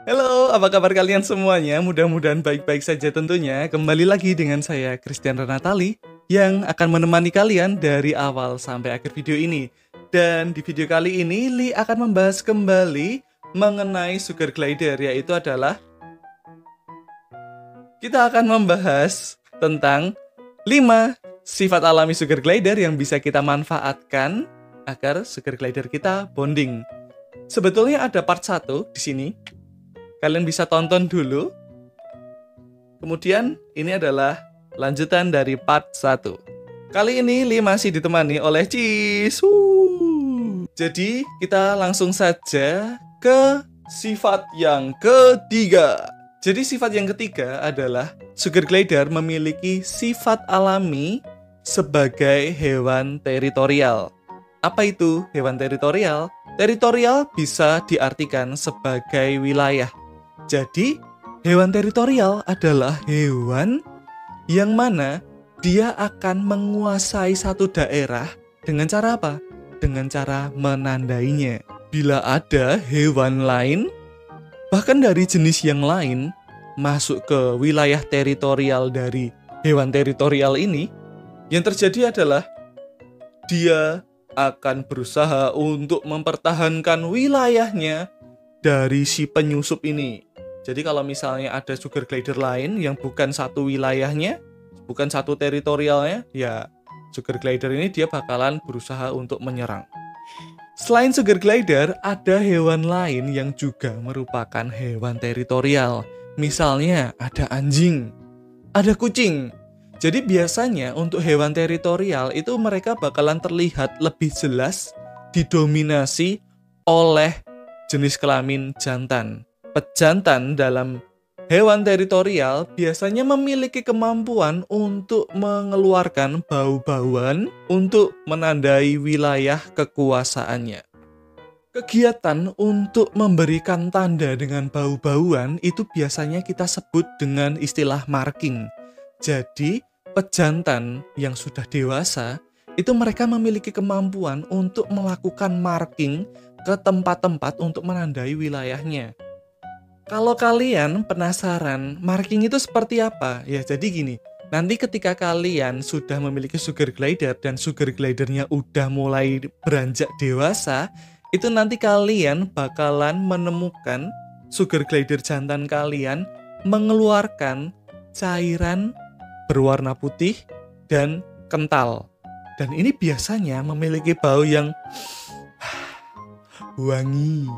Halo, apa kabar kalian semuanya? Mudah-mudahan baik-baik saja tentunya. Kembali lagi dengan saya, Christian Renatali, yang akan menemani kalian dari awal sampai akhir video ini. Dan di video kali ini, Li akan membahas kembali mengenai sugar glider, yaitu adalah kita akan membahas tentang 5 sifat alami sugar glider yang bisa kita manfaatkan agar sugar glider kita bonding. Sebetulnya ada part 1 di sini. Kalian bisa tonton dulu. Kemudian ini adalah lanjutan dari part 1. Kali ini Li masih ditemani oleh Cis. Jadi kita langsung saja ke sifat yang ketiga. Jadi sifat yang ketiga adalah sugar glider memiliki sifat alami sebagai hewan teritorial. Apa itu hewan teritorial? Teritorial bisa diartikan sebagai wilayah. Jadi, hewan teritorial adalah hewan yang mana dia akan menguasai satu daerah dengan cara apa? Dengan cara menandainya. Bila ada hewan lain, bahkan dari jenis yang lain, masuk ke wilayah teritorial dari hewan teritorial ini, yang terjadi adalah dia akan berusaha untuk mempertahankan wilayahnya dari si penyusup ini. Jadi kalau misalnya ada sugar glider lain yang bukan satu wilayahnya, bukan satu teritorialnya, ya sugar glider ini dia bakalan berusaha untuk menyerang. Selain sugar glider, ada hewan lain yang juga merupakan hewan teritorial. Misalnya ada anjing, ada kucing. Jadi biasanya untuk hewan teritorial itu mereka bakalan terlihat lebih jelas didominasi oleh jenis kelamin jantan. Pejantan dalam hewan teritorial biasanya memiliki kemampuan untuk mengeluarkan bau-bauan untuk menandai wilayah kekuasaannya. Kegiatan untuk memberikan tanda dengan bau-bauan itu biasanya kita sebut dengan istilah marking. Jadi, pejantan yang sudah dewasa itu mereka memiliki kemampuan untuk melakukan marking ke tempat-tempat untuk menandai wilayahnya. Kalau kalian penasaran marking itu seperti apa? Ya jadi gini, nanti ketika kalian sudah memiliki sugar glider dan sugar glidernya udah mulai beranjak dewasa, itu nanti kalian bakalan menemukan sugar glider jantan kalian mengeluarkan cairan berwarna putih dan kental. Dan ini biasanya memiliki bau yang wangi.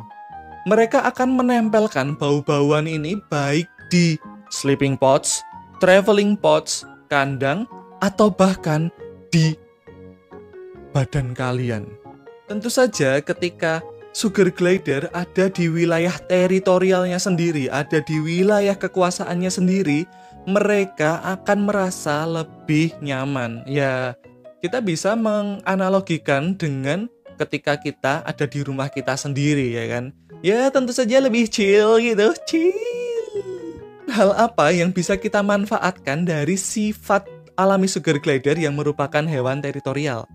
Mereka akan menempelkan bau-bauan ini baik di sleeping pods, traveling pods, kandang, atau bahkan di badan kalian. Tentu saja ketika sugar glider ada di wilayah teritorialnya sendiri, ada di wilayah kekuasaannya sendiri, mereka akan merasa lebih nyaman. Ya, kita bisa menganalogikan dengan ketika kita ada di rumah kita sendiri, ya kan? Ya tentu saja lebih chill gitu, chill. Hal apa yang bisa kita manfaatkan dari sifat alami sugar glider yang merupakan hewan teritorial?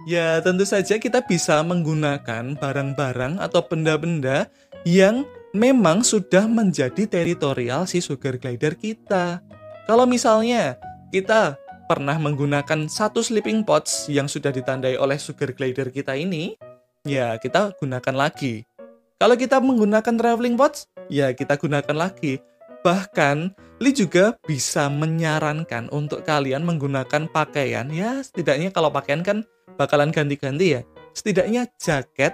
Ya tentu saja kita bisa menggunakan barang-barang atau benda-benda yang memang sudah menjadi teritorial si sugar glider kita. Kalau misalnya kita pernah menggunakan satu sleeping pods yang sudah ditandai oleh sugar glider kita ini, ya kita gunakan lagi. Kalau kita menggunakan traveling pods, ya kita gunakan lagi. Bahkan, Li juga bisa menyarankan untuk kalian menggunakan pakaian. Ya, setidaknya kalau pakaian kan bakalan ganti-ganti ya. Setidaknya jaket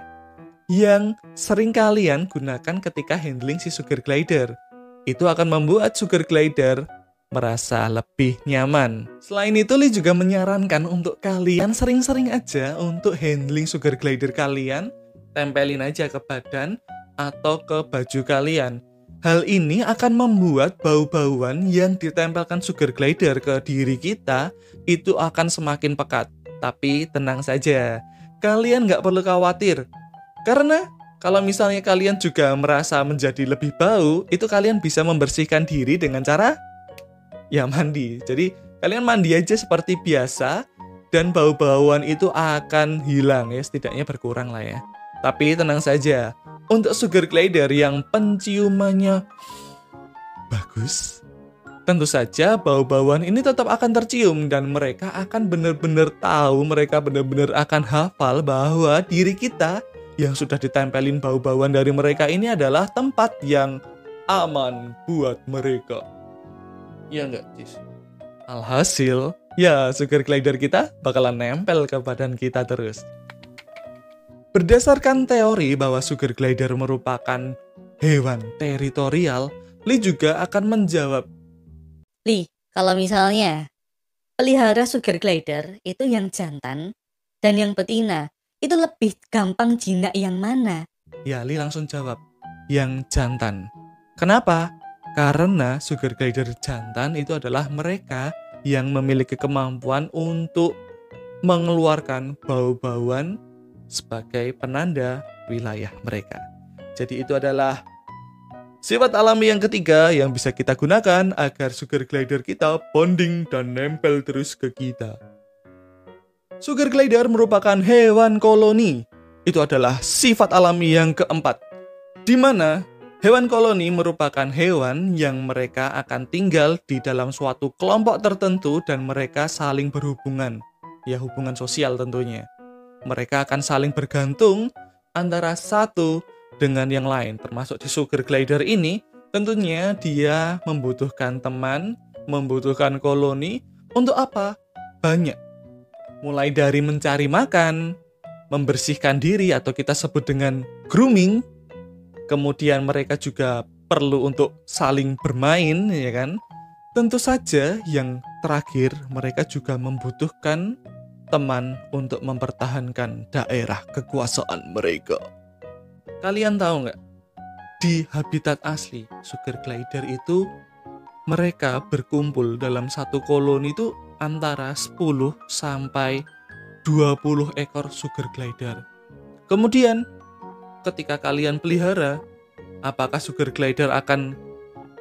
yang sering kalian gunakan ketika handling si sugar glider. Itu akan membuat sugar glider merasa lebih nyaman. Selain itu, Li juga menyarankan untuk kalian sering-sering aja untuk handling sugar glider kalian, tempelin aja ke badan atau ke baju kalian. Hal ini akan membuat bau-bauan yang ditempelkan sugar glider ke diri kita itu akan semakin pekat. Tapi tenang saja, kalian nggak perlu khawatir. Karena kalau misalnya kalian juga merasa menjadi lebih bau, itu kalian bisa membersihkan diri dengan cara ya mandi. Jadi kalian mandi aja seperti biasa dan bau-bauan itu akan hilang ya, setidaknya berkurang lah ya. Tapi tenang saja, Untuk sugar glider yang penciumannya bagus, tentu saja bau-bauan ini tetap akan tercium dan mereka akan benar-benar tahu, mereka benar-benar akan hafal bahwa diri kita yang sudah ditempelin bau-bauan dari mereka ini adalah tempat yang aman buat mereka. Ya enggak, Cis? Alhasil, ya sugar glider kita bakalan nempel ke badan kita terus. Berdasarkan teori bahwa sugar glider merupakan hewan teritorial, Lee juga akan menjawab, Li, kalau misalnya pelihara sugar glider itu yang jantan dan yang betina, itu lebih gampang jinak yang mana? ya Lee langsung jawab, yang jantan. Kenapa? Karena sugar glider jantan itu adalah mereka yang memiliki kemampuan untuk mengeluarkan bau-bauan sebagai penanda wilayah mereka. Jadi itu adalah sifat alami yang ketiga yang bisa kita gunakan agar sugar glider kita bonding dan nempel terus ke kita. Sugar glider merupakan hewan koloni. Itu adalah sifat alami yang keempat, di mana hewan koloni merupakan hewan yang mereka akan tinggal di dalam suatu kelompok tertentu dan mereka saling berhubungan. Ya, hubungan sosial tentunya. Mereka akan saling bergantung antara satu dengan yang lain, termasuk di sugar glider ini. Tentunya dia membutuhkan teman, membutuhkan koloni. Untuk apa? Banyak. Mulai dari mencari makan, membersihkan diri atau kita sebut dengan grooming. Kemudian mereka juga perlu untuk saling bermain, ya kan? Tentu saja yang terakhir mereka juga membutuhkan teman untuk mempertahankan daerah kekuasaan mereka. Kalian tahu nggak? Di habitat asli sugar glider itu mereka berkumpul dalam satu koloni itu antara 10 sampai 20 ekor sugar glider. Kemudian ketika kalian pelihara, apakah sugar glider akan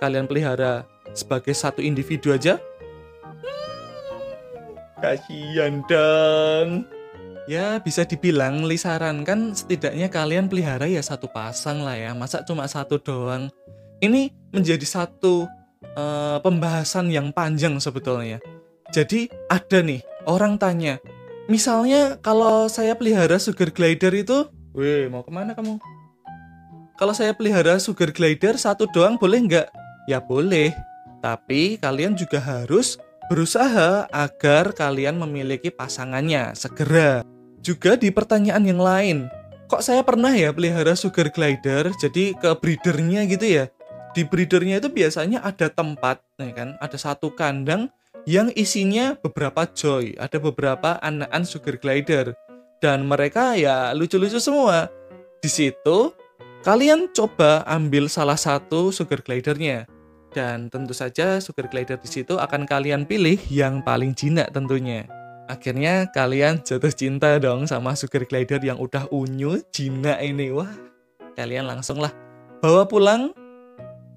kalian pelihara sebagai satu individu aja? Kasian dong. Ya bisa dibilang Lee sarankan setidaknya kalian pelihara ya satu pasang lah ya. Masa cuma satu doang? Ini menjadi satu pembahasan yang panjang sebetulnya. Jadi ada nih orang tanya, misalnya kalau saya pelihara sugar glider itu, weh mau kemana kamu? Kalau saya pelihara sugar glider satu doang boleh nggak? Ya boleh, tapi kalian juga harus berusaha agar kalian memiliki pasangannya segera. Juga di pertanyaan yang lain, kok saya pernah ya pelihara sugar glider, jadi ke breedernya gitu ya. Di breedernya itu biasanya ada tempat, ya kan? Ada satu kandang yang isinya beberapa joy, ada beberapa anakan sugar glider. Dan mereka ya lucu-lucu semua. Di situ kalian coba ambil salah satu sugar glidernya. Dan tentu saja sugar glider di situ akan kalian pilih yang paling jinak tentunya. Akhirnya kalian jatuh cinta dong sama sugar glider yang udah unyu, jinak ini. Wah, kalian langsung lah bawa pulang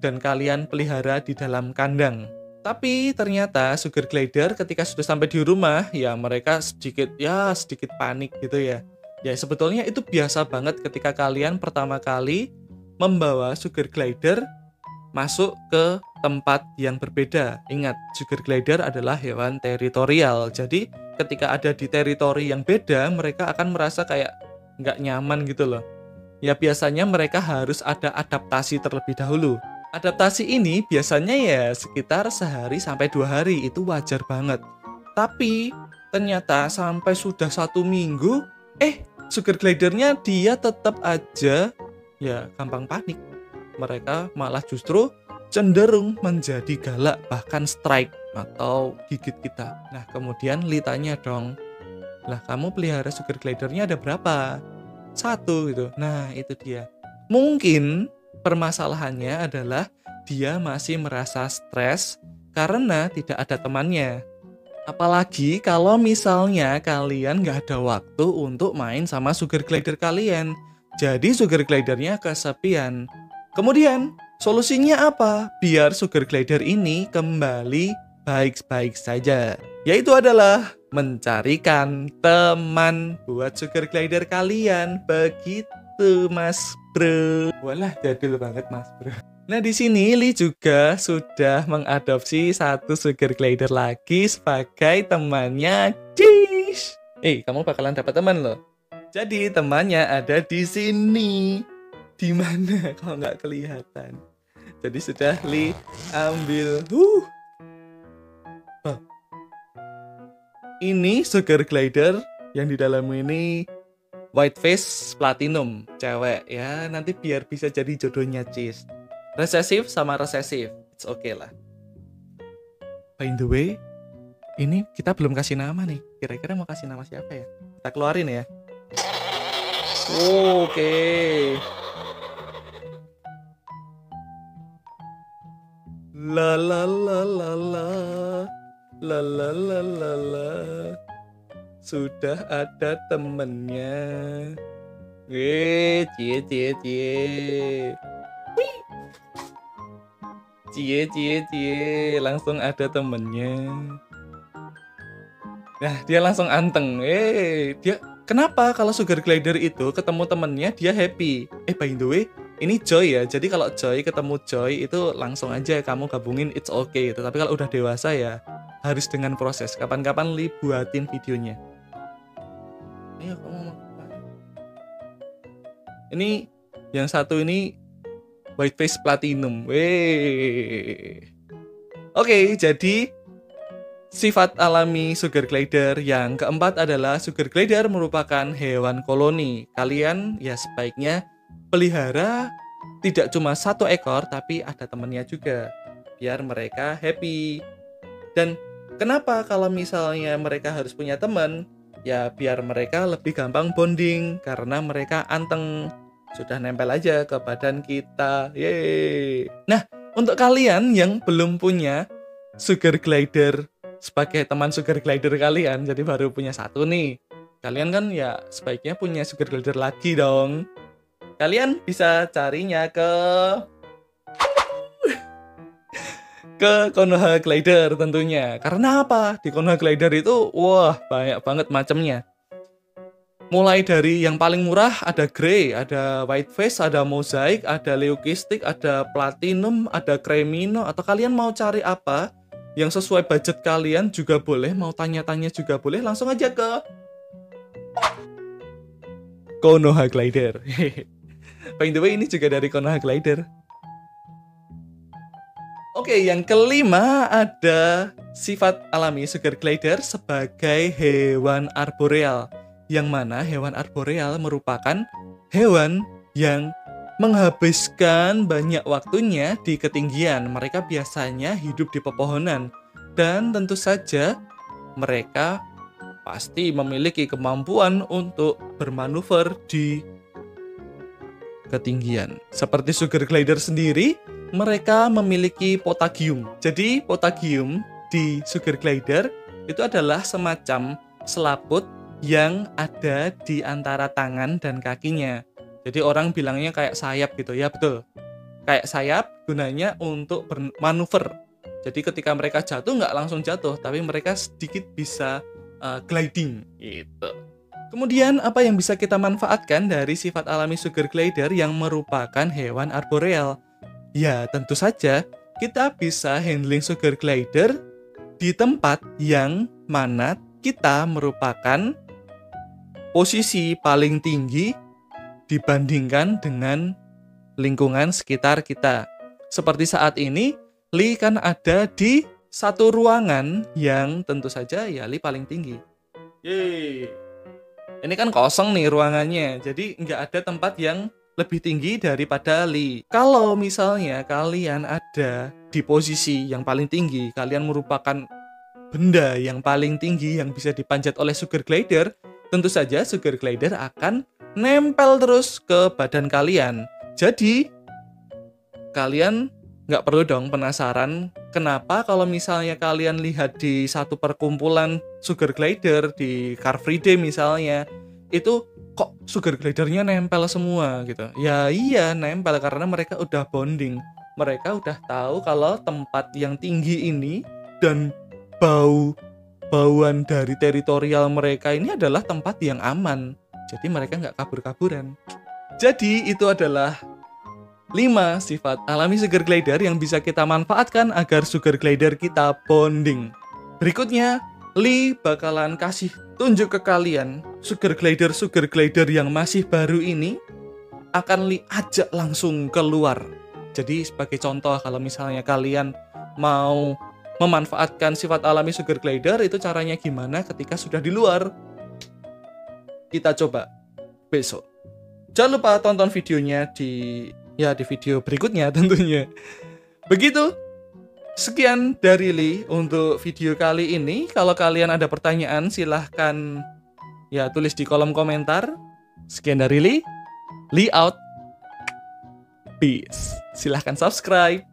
dan kalian pelihara di dalam kandang. Tapi ternyata sugar glider ketika sudah sampai di rumah, ya mereka sedikit panik gitu ya. Ya sebetulnya itu biasa banget ketika kalian pertama kali membawa sugar glider masuk ke tempat yang berbeda. Ingat, sugar glider adalah hewan teritorial. Jadi ketika ada di teritori yang beda, mereka akan merasa kayak nggak nyaman gitu loh. Ya biasanya mereka harus ada adaptasi terlebih dahulu. Adaptasi ini biasanya ya sekitar sehari sampai 2 hari, itu wajar banget. Tapi ternyata sampai sudah 1 minggu, sugar glidernya dia tetap aja ya gampang panik. Mereka malah justru cenderung menjadi galak, bahkan strike atau gigit kita. Nah kemudian Lee tanya dong, lah kamu pelihara sugar glidernya ada berapa? 1 gitu. Nah itu dia. Mungkin permasalahannya adalah dia masih merasa stres karena tidak ada temannya. Apalagi kalau misalnya kalian gak ada waktu untuk main sama sugar glider kalian. Jadi sugar glidernya kesepian. Kemudian solusinya apa? Biar sugar glider ini kembali baik-baik saja. Yaitu adalah mencarikan teman buat sugar glider kalian. Begitu. gitu, Mas Bro. Walah, jadul banget, Mas Bro. Nah, di sini Lee juga sudah mengadopsi satu sugar glider lagi sebagai temannya Cheese. Kamu bakalan dapat teman loh. Jadi temannya ada di sini. Di mana kalau nggak kelihatan? Jadi sudah Lee ambil. Ini sugar glider yang di dalam ini white face platinum, cewek ya. Nanti biar bisa jadi jodohnya Cheese. Resesif sama resesif, it's okay lah. By the way, ini kita belum kasih nama nih. Kira-kira mau kasih nama siapa ya? Kita keluarin ya. Oke. La la la la la la la la la la. Sudah ada temennya. Cie. Cie, langsung ada temennya. Nah, dia langsung anteng. Dia kenapa kalau sugar glider itu ketemu temennya dia happy? By the way, ini Joy ya. Jadi kalau Joy ketemu Joy itu langsung aja kamu gabungin it's okay. Tapi kalau udah dewasa ya harus dengan proses. Kapan-kapan Lee buatin videonya. Ayo kamu mau apa? Ini yang satu ini white face platinum. Oke, jadi sifat alami sugar glider yang keempat adalah sugar glider merupakan hewan koloni. Kalian ya sebaiknya pelihara tidak cuma satu ekor tapi ada temannya juga biar mereka happy. Dan kenapa kalau misalnya mereka harus punya teman? Ya biar mereka lebih gampang bonding karena mereka anteng. Sudah nempel aja ke badan kita. Yeay. Nah, untuk kalian yang belum punya sugar glider sebagai teman sugar glider kalian, jadi baru punya satu nih. Kalian kan ya sebaiknya punya sugar glider lagi dong. Kalian bisa carinya ke Konoha Glider tentunya. Karena apa? Di Konoha Glider itu wah banyak banget macamnya. Mulai dari yang paling murah ada grey, ada white face, ada mosaic, ada leucistic, ada platinum, ada cremino. Atau kalian mau cari apa yang sesuai budget kalian juga boleh, mau tanya-tanya juga boleh, langsung aja ke Konoha Glider. By the way, ini juga dari Konoha Glider. Oke, yang kelima ada sifat alami sugar glider sebagai hewan arboreal. Yang mana hewan arboreal merupakan hewan yang menghabiskan banyak waktunya di ketinggian. Mereka biasanya hidup di pepohonan. Dan tentu saja mereka pasti memiliki kemampuan untuk bermanuver di ketinggian. Seperti sugar glider sendiri, mereka memiliki potagium. Jadi potagium di sugar glider itu adalah semacam selaput yang ada di antara tangan dan kakinya. Jadi orang bilangnya kayak sayap gitu. Ya betul, kayak sayap gunanya untuk bermanuver. Jadi ketika mereka jatuh nggak langsung jatuh, tapi mereka sedikit bisa gliding gitu. Kemudian apa yang bisa kita manfaatkan dari sifat alami sugar glider yang merupakan hewan arboreal? Ya tentu saja kita bisa handling sugar glider di tempat yang mana kita merupakan posisi paling tinggi dibandingkan dengan lingkungan sekitar kita. Seperti saat ini, Lee kan ada di satu ruangan yang tentu saja ya Lee paling tinggi. Yeay. Ini kan kosong nih ruangannya, jadi nggak ada tempat yang lebih tinggi daripada Lee. Kalau misalnya kalian ada di posisi yang paling tinggi, kalian merupakan benda yang paling tinggi yang bisa dipanjat oleh sugar glider, tentu saja sugar glider akan nempel terus ke badan kalian. Jadi, kalian nggak perlu dong penasaran kenapa kalau misalnya kalian lihat di satu perkumpulan sugar glider di Car Free Day misalnya, itu kok sugar glidernya nempel semua gitu. Ya iya nempel karena mereka udah bonding. Mereka udah tahu kalau tempat yang tinggi ini dan bauan dari teritorial mereka ini adalah tempat yang aman. Jadi mereka nggak kabur-kaburan. Jadi itu adalah 5 sifat alami sugar glider yang bisa kita manfaatkan agar sugar glider kita bonding. Berikutnya, Lee bakalan kasih tunjuk ke kalian sugar glider yang masih baru ini akan Lee ajak langsung keluar. Jadi sebagai contoh, kalau misalnya kalian mau memanfaatkan sifat alami sugar glider, itu caranya gimana ketika sudah di luar? Kita coba besok. Jangan lupa tonton videonya di video berikutnya tentunya. Begitu. Sekian dari Lee untuk video kali ini. Kalau kalian ada pertanyaan silahkan tulis di kolom komentar. Sekian dari Lee out. Peace. Silahkan subscribe.